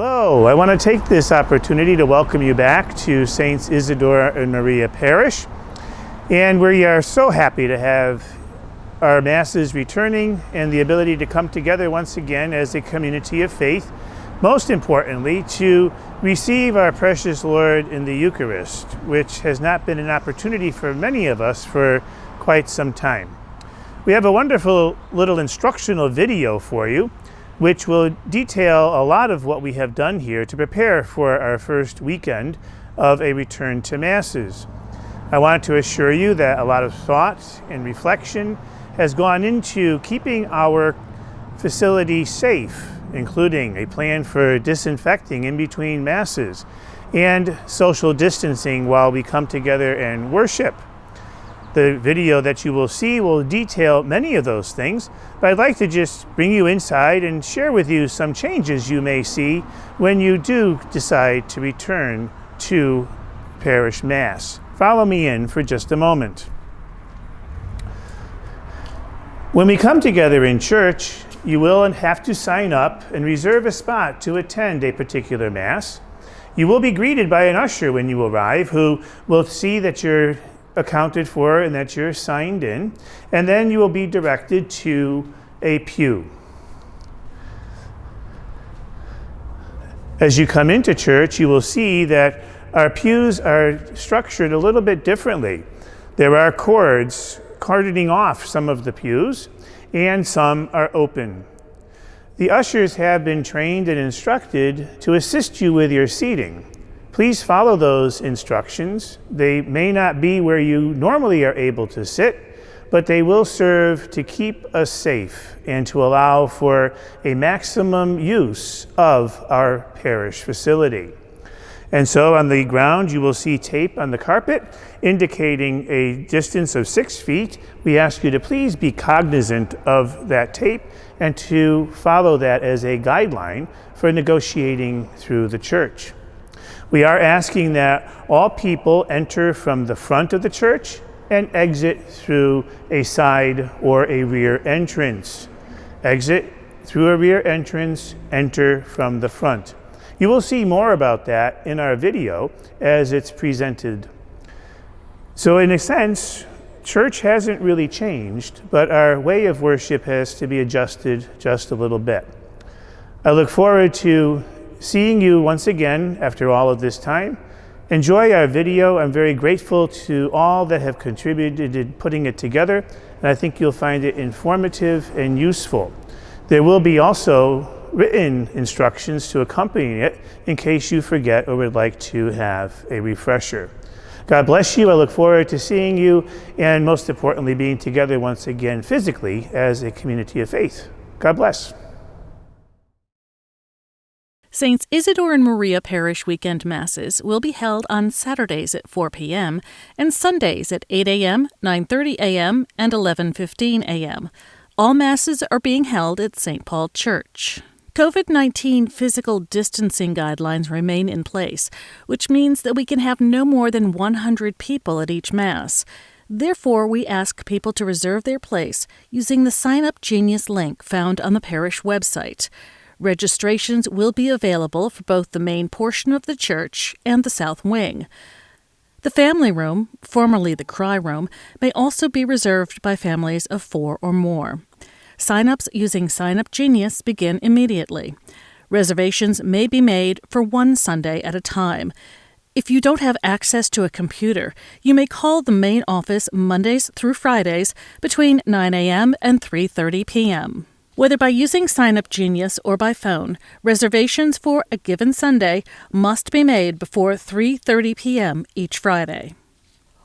Hello, I want to take this opportunity to welcome you back to Saints Isidore and Maria Parish. And we are so happy to have our Masses returning and the ability to come together once again as a community of faith. Most importantly, to receive our precious Lord in the Eucharist, which has not been an opportunity for many of us for quite some time. We have a wonderful little instructional video for you, which will detail a lot of what we have done here to prepare for our first weekend of a return to Masses. I want to assure you that a lot of thought and reflection has gone into keeping our facility safe, including a plan for disinfecting in between Masses and social distancing while we come together and worship. The video that you will see will detail many of those things, but I'd like to just bring you inside and share with you some changes you may see when you do decide to return to parish Mass. Follow me in for just a moment. When we come together in church, you will have to sign up and reserve a spot to attend a particular Mass. You will be greeted by an usher when you arrive who will see that you're accounted for and that you're signed in, and then you will be directed to a pew. As you come into church, you will see that our pews are structured a little bit differently. There are cords carpeting off some of the pews, and some are open. The ushers have been trained and instructed to assist you with your seating. Please follow those instructions. They may not be where you normally are able to sit, but they will serve to keep us safe and to allow for a maximum use of our parish facility. And so on the ground, you will see tape on the carpet indicating a distance of 6 feet. We ask you to please be cognizant of that tape and to follow that as a guideline for negotiating through the church. We are asking that all people enter from the front of the church and exit through a side or a rear entrance. Exit through a rear entrance, enter from the front. You will see more about that in our video as it's presented. So in a sense, church hasn't really changed, but our way of worship has to be adjusted just a little bit. I look forward to seeing you once again after all of this time. Enjoy our video. I'm very grateful to all that have contributed in putting it together, and I think you'll find it informative and useful. There will be also written instructions to accompany it in case you forget or would like to have a refresher. God bless you. I look forward to seeing you and most importantly being together once again physically as a community of faith. God bless. Saints Isidore and Maria Parish weekend Masses will be held on Saturdays at 4 p.m. and Sundays at 8 a.m., 9:30 a.m., and 11:15 a.m. All Masses are being held at St. Paul Church. COVID-19 physical distancing guidelines remain in place, which means that we can have no more than 100 people at each Mass. Therefore, we ask people to reserve their place using the Sign Up Genius link found on the parish website. Registrations will be available for both the main portion of the church and the south wing. The family room, formerly the cry room, may also be reserved by families of 4 or more. Sign-ups using Sign Up Genius begin immediately. Reservations may be made for one Sunday at a time. If you don't have access to a computer, you may call the main office Mondays through Fridays between 9 a.m. and 3:30 p.m. Whether by using Sign Up Genius or by phone, reservations for a given Sunday must be made before 3:30 p.m. each Friday.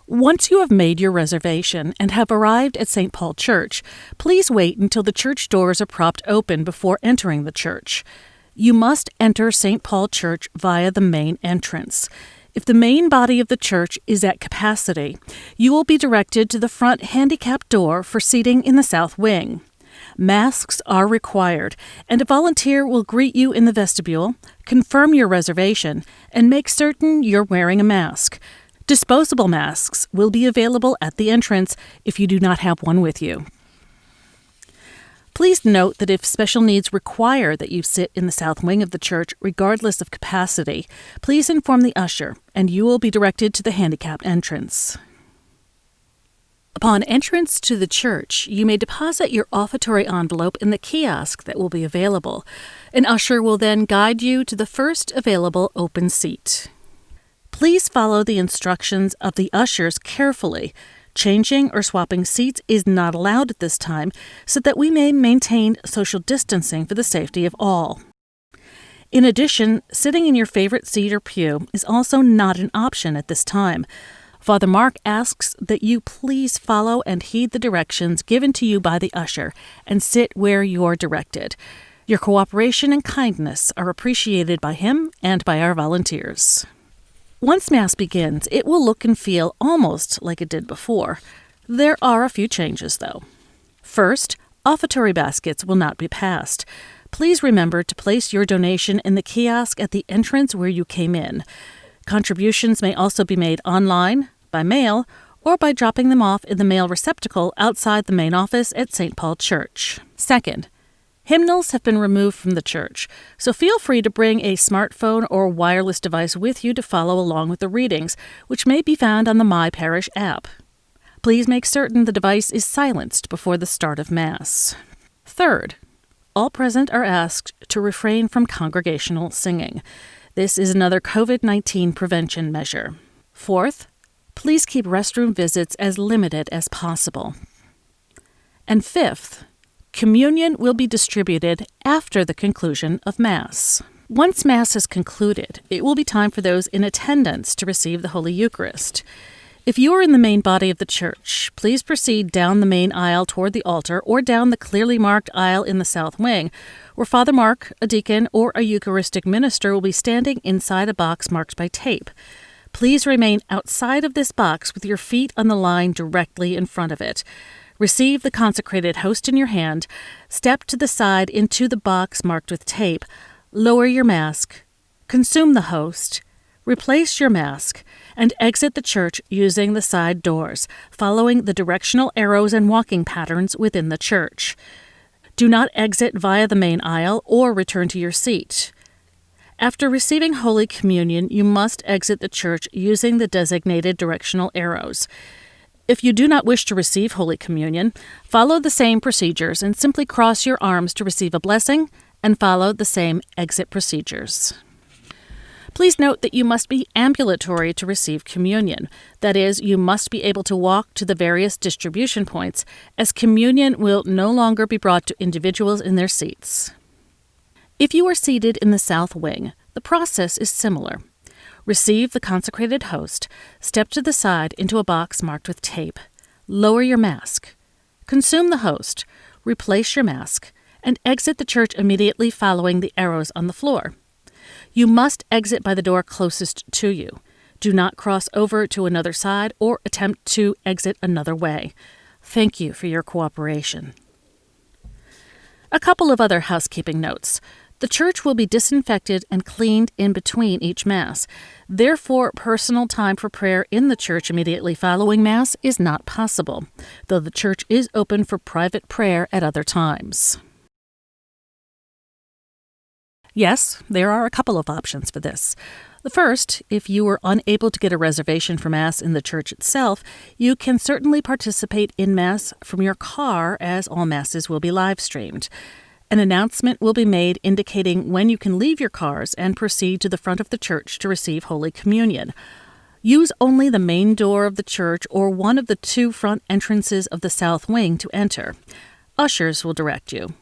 Once you have made your reservation and have arrived at St. Paul Church, please wait until the church doors are propped open before entering the church. You must enter St. Paul Church via the main entrance. If the main body of the church is at capacity, you will be directed to the front handicap door for seating in the south wing. Masks are required, and a volunteer will greet you in the vestibule, confirm your reservation, and make certain you're wearing a mask. Disposable masks will be available at the entrance if you do not have one with you. Please note that if special needs require that you sit in the south wing of the church, regardless of capacity, please inform the usher, and you will be directed to the handicapped entrance. Upon entrance to the church, you may deposit your offertory envelope in the kiosk that will be available. An usher will then guide you to the first available open seat. Please follow the instructions of the ushers carefully. Changing or swapping seats is not allowed at this time, so that we may maintain social distancing for the safety of all. In addition, sitting in your favorite seat or pew is also not an option at this time. Father Mark asks that you please follow and heed the directions given to you by the usher and sit where you're directed. Your cooperation and kindness are appreciated by him and by our volunteers. Once Mass begins, it will look and feel almost like it did before. There are a few changes, though. First, offertory baskets will not be passed. Please remember to place your donation in the kiosk at the entrance where you came in. Contributions may also be made online, by mail, or by dropping them off in the mail receptacle outside the main office at St. Paul Church. Second, hymnals have been removed from the church, so feel free to bring a smartphone or wireless device with you to follow along with the readings, which may be found on the My Parish app. Please make certain the device is silenced before the start of Mass. Third, all present are asked to refrain from congregational singing. This is another COVID-19 prevention measure. Fourth, please keep restroom visits as limited as possible. And fifth, communion will be distributed after the conclusion of Mass. Once Mass is concluded, it will be time for those in attendance to receive the Holy Eucharist. If you are in the main body of the church, please proceed down the main aisle toward the altar or down the clearly marked aisle in the south wing, where Father Mark, a deacon, or a Eucharistic minister will be standing inside a box marked by tape. Please remain outside of this box with your feet on the line directly in front of it. Receive the consecrated host in your hand, step to the side into the box marked with tape, lower your mask, consume the host, replace your mask, and exit the church using the side doors, following the directional arrows and walking patterns within the church. Do not exit via the main aisle or return to your seat. After receiving Holy Communion, you must exit the church using the designated directional arrows. If you do not wish to receive Holy Communion, follow the same procedures and simply cross your arms to receive a blessing and follow the same exit procedures. Please note that you must be ambulatory to receive communion. That is, you must be able to walk to the various distribution points, as communion will no longer be brought to individuals in their seats. If you are seated in the south wing, the process is similar. Receive the consecrated host, step to the side into a box marked with tape, lower your mask, consume the host, replace your mask, and exit the church immediately following the arrows on the floor. You must exit by the door closest to you. Do not cross over to another side or attempt to exit another way. Thank you for your cooperation. A couple of other housekeeping notes. The church will be disinfected and cleaned in between each Mass. Therefore, personal time for prayer in the church immediately following Mass is not possible, though the church is open for private prayer at other times. Yes, there are a couple of options for this. The first, if you were unable to get a reservation for Mass in the church itself, you can certainly participate in Mass from your car, as all Masses will be live-streamed. An announcement will be made indicating when you can leave your cars and proceed to the front of the church to receive Holy Communion. Use only the main door of the church or one of the two front entrances of the south wing to enter. Ushers will direct you.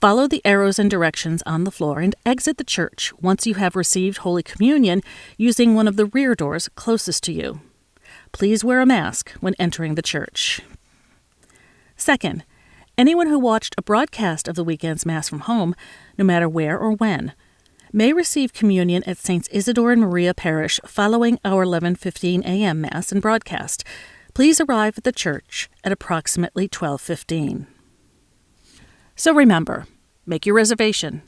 Follow the arrows and directions on the floor and exit the church once you have received Holy Communion using one of the rear doors closest to you. Please wear a mask when entering the church. Second, anyone who watched a broadcast of the weekend's Mass from home, no matter where or when, may receive communion at Saints Isidore and Maria Parish following our 11:15 a.m. Mass and broadcast. Please arrive at the church at approximately 12:15. So remember, make your reservation,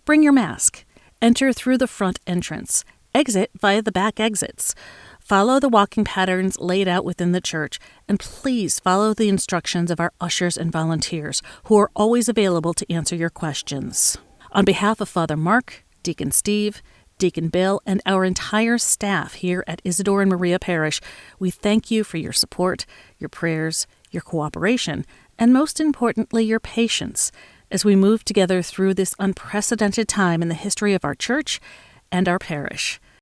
bring your mask, enter through the front entrance, exit via the back exits, Follow the walking patterns laid out within the church, and please follow the instructions of our ushers and volunteers, who are always available to answer your questions. On behalf of Father Mark, Deacon Steve, Deacon Bill, and our entire staff here at Isidore and Maria Parish, we thank you for your support, your prayers, your cooperation, and most importantly, your patience as we move together through this unprecedented time in the history of our church and our parish.